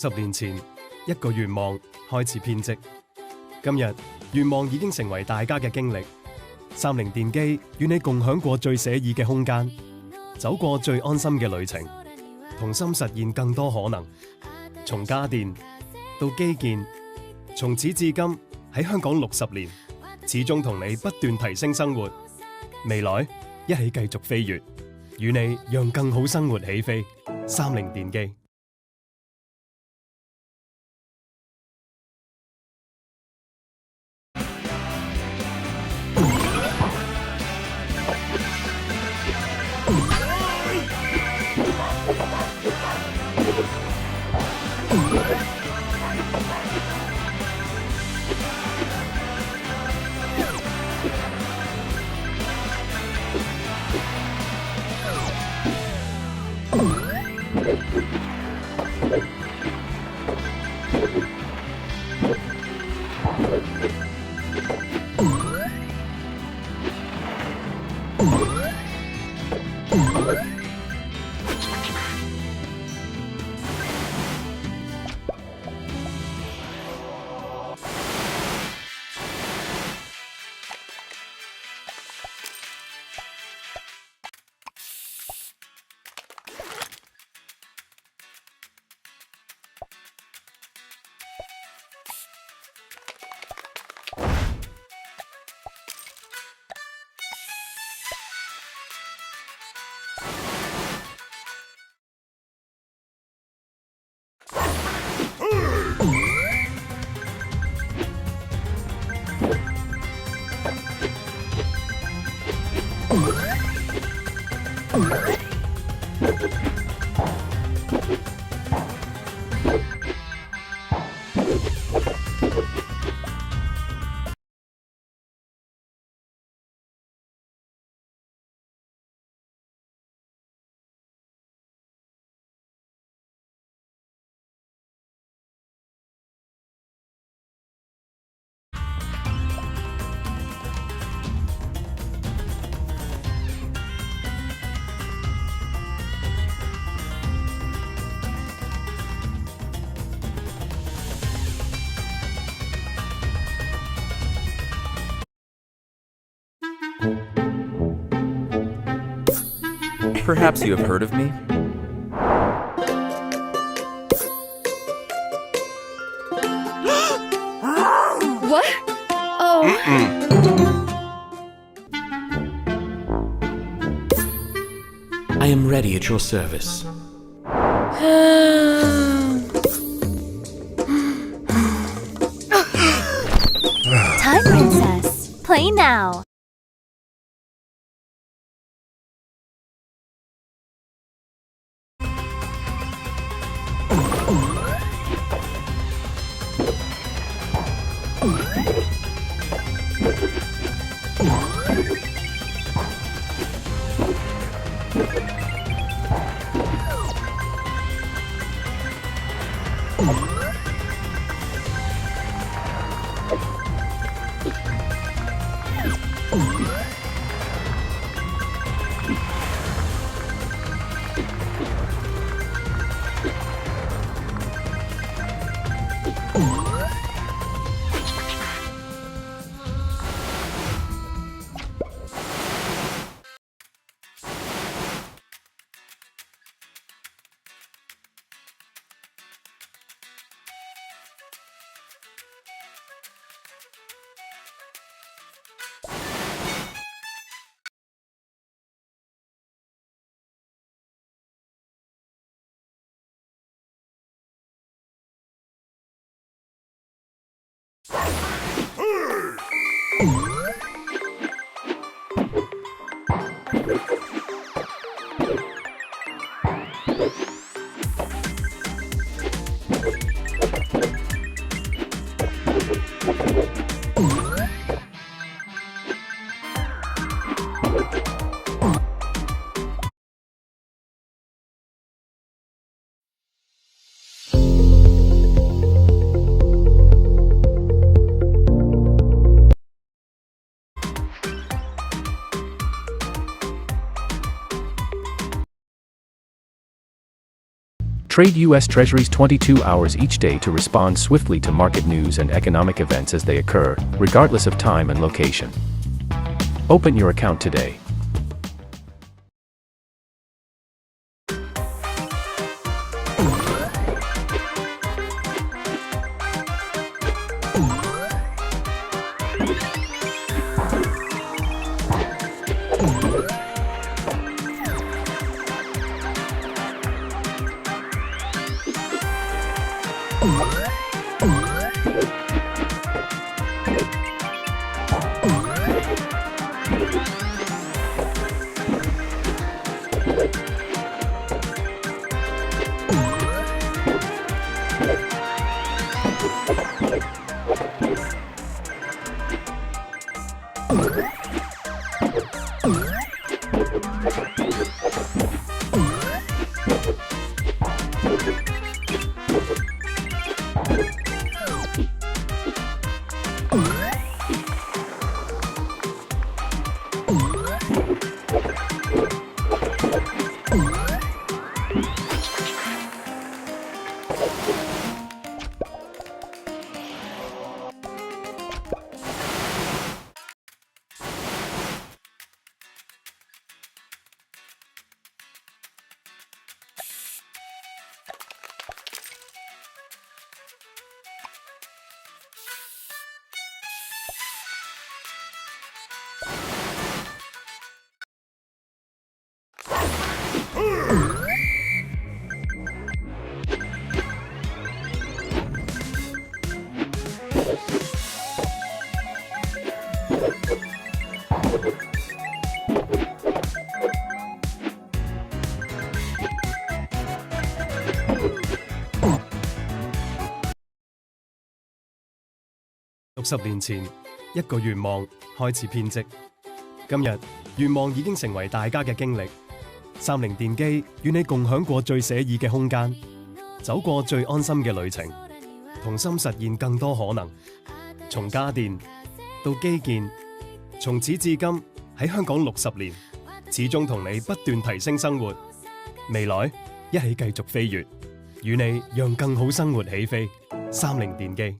10年前，一個願望開始編織。今日，願望已經成為大家嘅經歷。30電機與你共享過最寫意嘅空間，走過最安心嘅旅程，同心實現更多可能。從家電到基建，從此至今喺香港60年，始終同你不斷提升生活。未來一起繼續飛躍，與你讓更好生活起飛。30電機。Perhaps you have heard of me? What? Oh. I am ready at your service. Time Princess. Play now. Trade U.S. Treasuries 22 hours each day to respond swiftly to market news and economic events as they occur, regardless of time and location. Open your account today.60年前，一個願望開始編織。今日，願望已經成為大家嘅經歷。30電機與你共享過最寫意嘅空間，走過最安心嘅旅程，同心實現更多可能。從家電到基建，從此至今喺香港60年，始終同你不斷提升生活。未來一起繼續飛躍，與你讓更好生活起飛。30電機。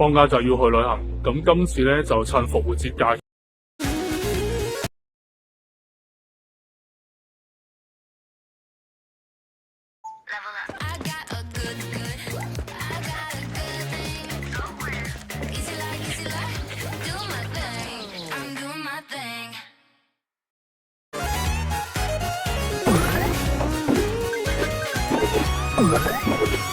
放假就要去旅行，咁今次咧就趁復活節假期。What?